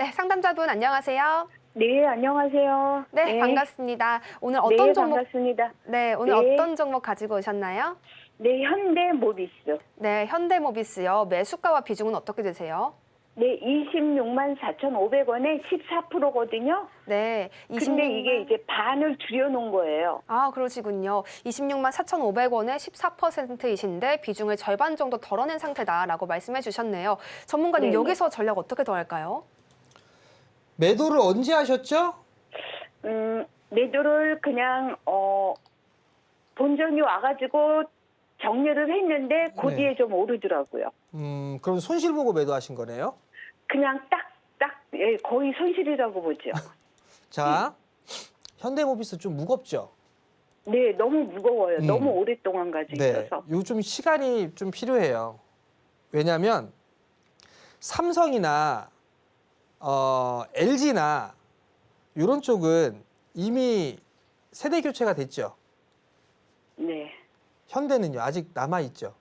네, 상담자분 안녕하세요. 네, 안녕하세요. 네, 반갑습니다. 오늘 어떤 네, 종목 반갑습니다. 네, 오늘 네. 어떤 종목 가지고 오셨나요? 네, 현대모비스. 네, 현대모비스요. 매수가와 비중은 어떻게 되세요? 네, 26만 4,500원에 14%거든요. 네, 근데 이게 이제 반을 줄여놓은 거예요. 아, 그러시군요. 26만 4,500원에 14%이신데 비중을 절반 정도 덜어낸 상태다라고 말씀해 주셨네요. 전문가님, 네네. 여기서 전략 어떻게 더할까요? 매도를 언제 하셨죠? 매도를 그냥 본전이 와가지고 정리를 했는데 그 네. 뒤에 좀 오르더라고요. 그럼 손실 보고 매도하신 거네요? 그냥 예, 거의 손실이라고 보죠. 자, 현대모비스 좀 무겁죠? 네, 너무 무거워요. 너무 오랫동안 가지고 네, 있어서. 요즘 시간이 좀 필요해요. 왜냐하면 삼성이나 LG나 이런 쪽은 이미 세대 교체가 됐죠. 네, 현대는요, 아직 남아있죠.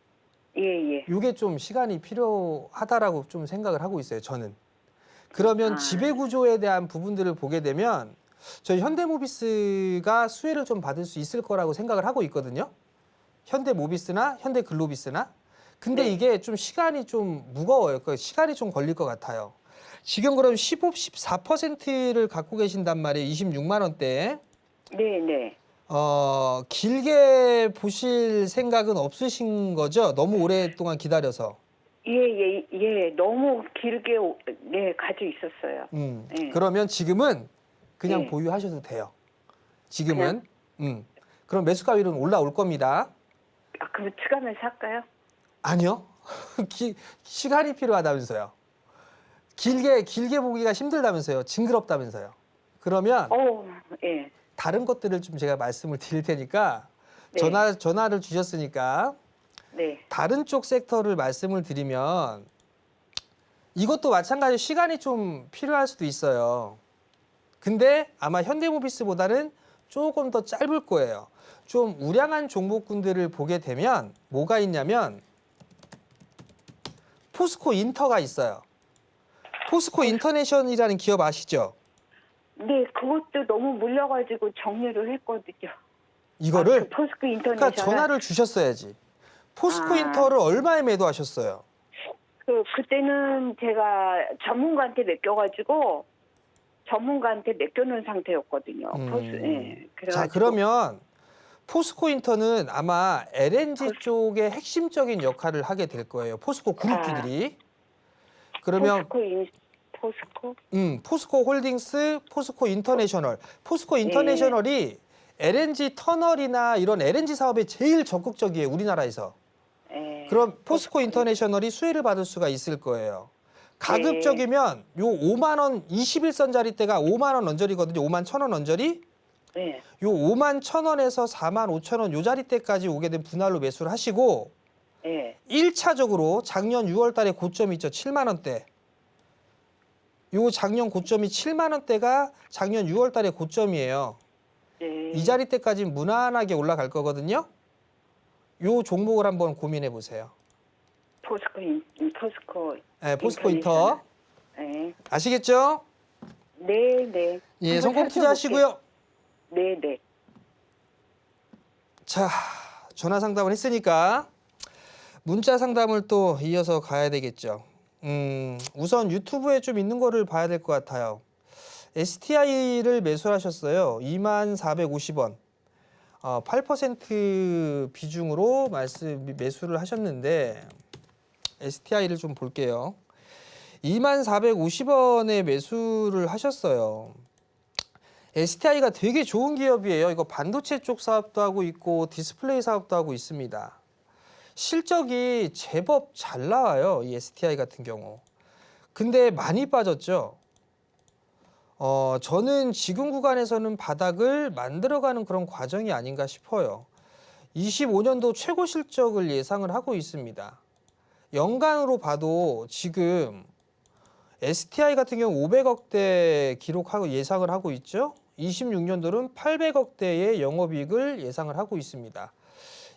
예. 이게 좀 시간이 필요하다라고 좀 생각을 하고 있어요, 저는. 그러면 지배 구조에 대한 부분들을 보게 되면 저희 현대모비스가 수혜를 좀 받을 수 있을 거라고 생각을 하고 있거든요. 현대모비스나 현대글로비스나. 근데 네. 이게 좀 시간이 좀 무거워요. 그 시간이 좀 걸릴 것 같아요. 지금 그럼 14%를 갖고 계신단 말이에요. 26만 원대. 네. 길게 보실 생각은 없으신 거죠? 너무 오랫동안 기다려서. 예. 너무 길게 가지고 있었어요. 예. 그러면 지금은 그냥 네. 보유하셔도 돼요. 지금은. 그럼 매수가 위로는 올라올 겁니다. 아, 그럼 추가면 살까요? 아니요. 시간이 필요하다면서요. 길게 보기가 힘들다면서요. 징그럽다면서요. 그러면 예. 다른 것들을 좀 제가 말씀을 드릴 테니까 네. 전화를 주셨으니까 네. 다른 쪽 섹터를 말씀을 드리면 이것도 마찬가지로 시간이 좀 필요할 수도 있어요. 근데 아마 현대모비스보다는 조금 더 짧을 거예요. 좀 우량한 종목군들을 보게 되면 뭐가 있냐면 포스코 인터가 있어요. 포스코 인터내셔널이라는 기업 아시죠? 네, 그것도 너무 물려가지고 정리를 했거든요. 이거를 그 포스코 인터내셔널. 그러니까 전화를 주셨어야지. 포스코 인터를 얼마에 매도하셨어요? 그때는 제가 전문가한테 맡겨가지고 전문가한테 맡겨놓은 상태였거든요. 예. 자, 그러면 포스코 인터는 아마 LNG 쪽의 핵심적인 역할을 하게 될 거예요. 포스코 그룹주들이. 그러면 포스코 홀딩스, 포스코 인터내셔널. 포스코 인터내셔널이 LNG 터널이나 이런 LNG 사업에 제일 적극적이에요, 우리나라에서. 그럼 포스코 인터내셔널이 수혜를 받을 수가 있을 거예요. 가급적이면 요 5만 원 21선짜리 때가 5만 원 언저리거든요. 5만 1,000원 언저리. 네. 요 5만 1,000원에서 4만 5,000원 요 자리 때까지 오게 된 분할로 매수를 하시고 네. 1차적으로 작년 6월 달에 고점이 있죠. 7만 원대. 요 작년 고점이 7만 원대가 작년 6월 달에 고점이에요. 네. 이 자리 때까지 무난하게 올라갈 거거든요. 요 종목을 한번 고민해 보세요. 포스코 인터. 네. 아시겠죠? 네. 예, 성공 투자하시고요. 네. 자, 전화 상담을 했으니까 문자 상담을 또 이어서 가야 되겠죠. 우선 유튜브에 좀 있는 거를 봐야 될 것 같아요. STI를 매수하셨어요. 2450원. 8% 비중으로 매수를 하셨는데 STI를 좀 볼게요. 2450원에 매수를 하셨어요. STI가 되게 좋은 기업이에요. 이거 반도체 쪽 사업도 하고 있고 디스플레이 사업도 하고 있습니다. 실적이 제법 잘 나와요. 이 STI 같은 경우. 근데 많이 빠졌죠. 저는 지금 구간에서는 바닥을 만들어가는 그런 과정이 아닌가 싶어요. 25년도 최고 실적을 예상을 하고 있습니다. 연간으로 봐도 지금 STI 같은 경우 500억대 기록하고 예상을 하고 있죠. 26년도는 800억대의 영업이익을 예상을 하고 있습니다.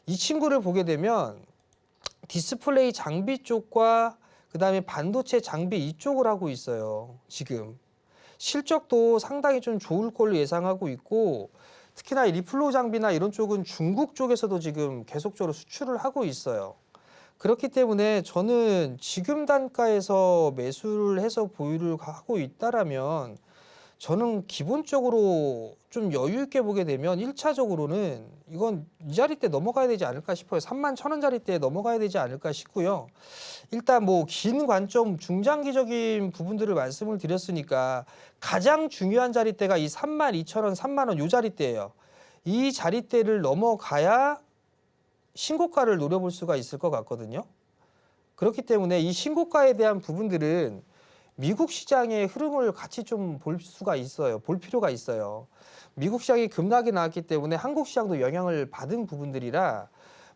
이 친구를 보게 되면 디스플레이 장비 쪽과 그다음에 반도체 장비 이쪽을 하고 있어요. 지금 실적도 상당히 좀 좋을 걸로 예상하고 있고, 특히나 이 리플로 장비나 이런 쪽은 중국 쪽에서도 지금 계속적으로 수출을 하고 있어요. 그렇기 때문에 저는 지금 단가에서 매수를 해서 보유를 하고 있다라면, 저는 기본적으로 좀 여유 있게 보게 되면 1차적으로는 이건 이 자리대 넘어가야 되지 않을까 싶어요. 31,000원 자리대에 넘어가야 되지 않을까 싶고요. 일단 뭐 긴 관점, 중장기적인 부분들을 말씀을 드렸으니까 가장 중요한 자리대가 이 32,000원, 3만원 요 자리대예요. 이 자리대를 넘어가야 신고가를 노려볼 수가 있을 것 같거든요. 그렇기 때문에 이 신고가에 대한 부분들은 미국 시장의 흐름을 같이 좀 볼 수가 있어요. 볼 필요가 있어요. 미국 시장이 급락이 나왔기 때문에 한국 시장도 영향을 받은 부분들이라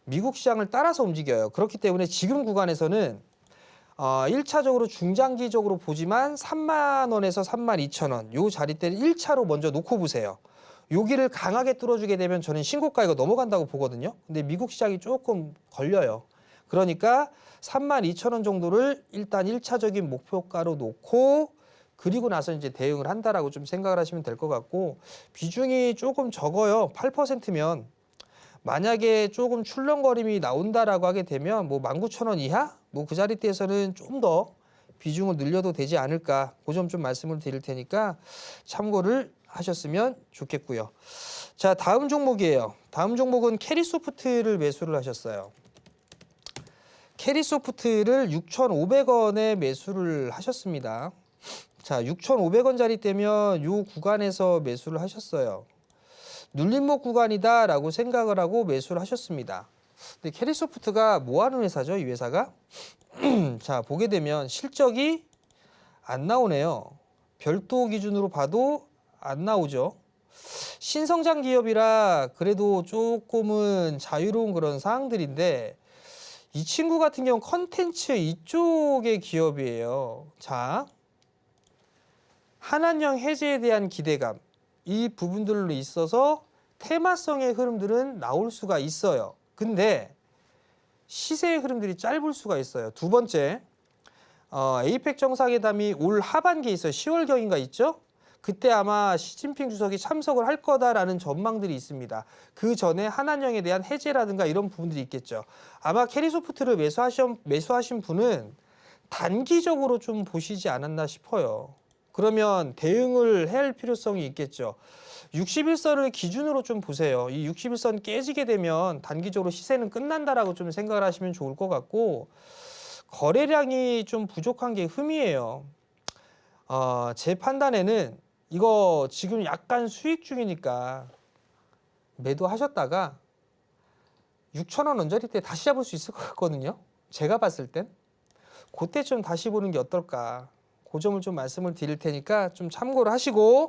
미국 시장을 따라서 움직여요. 그렇기 때문에 지금 구간에서는 1차적으로 중장기적으로 보지만 3만 원에서 32,000원 요 자리대를 1차로 먼저 놓고 보세요. 여기를 강하게 뚫어주게 되면 저는 신고가 이거 넘어간다고 보거든요. 근데 미국 시장이 조금 걸려요. 그러니까 32,000원 정도를 일단 1차적인 목표가로 놓고, 그리고 나서 이제 대응을 한다라고 좀 생각을 하시면 될 것 같고, 비중이 조금 적어요. 8%면 만약에 조금 출렁거림이 나온다라고 하게 되면 뭐 19,000원 이하 뭐 그 자리대에서는 좀 더 비중을 늘려도 되지 않을까, 그 점 좀 말씀을 드릴 테니까 참고를 하셨으면 좋겠고요. 자, 다음 종목이에요. 다음 종목은 캐리소프트를 매수를 하셨어요. 캐리소프트를 6,500원에 매수를 하셨습니다. 자, 6,500원 자리대면 요 구간에서 매수를 하셨어요. 눌림목 구간이다라고 생각을 하고 매수를 하셨습니다. 근데 캐리소프트가 뭐 하는 회사죠, 이 회사가? 자, 보게 되면 실적이 안 나오네요. 별도 기준으로 봐도 안 나오죠. 신성장 기업이라 그래도 조금은 자유로운 그런 사항들인데, 이 친구 같은 경우 컨텐츠 이쪽의 기업이에요. 자, 한한령 해제에 대한 기대감, 이 부분들로 있어서 테마성의 흐름들은 나올 수가 있어요. 근데 시세의 흐름들이 짧을 수가 있어요. 두 번째, 에이펙 정상회담이 올 하반기에 있어요. 10월경인가 있죠? 그때 아마 시진핑 주석이 참석을 할 거다라는 전망들이 있습니다. 그 전에 한한령에 대한 해제라든가 이런 부분들이 있겠죠. 아마 캐리소프트를 매수하신 분은 단기적으로 좀 보시지 않았나 싶어요. 그러면 대응을 해야 할 필요성이 있겠죠. 61선을 기준으로 좀 보세요. 이 61선 깨지게 되면 단기적으로 시세는 끝난다라고 좀 생각을 하시면 좋을 것 같고, 거래량이 좀 부족한 게 흠이에요. 제 판단에는 이거 지금 약간 수익 중이니까 매도하셨다가 6,000원 언저리 때 다시 잡을 수 있을 것 같거든요. 제가 봤을 땐 그때 좀 다시 보는 게 어떨까, 그 점을 좀 말씀을 드릴 테니까 좀 참고를 하시고,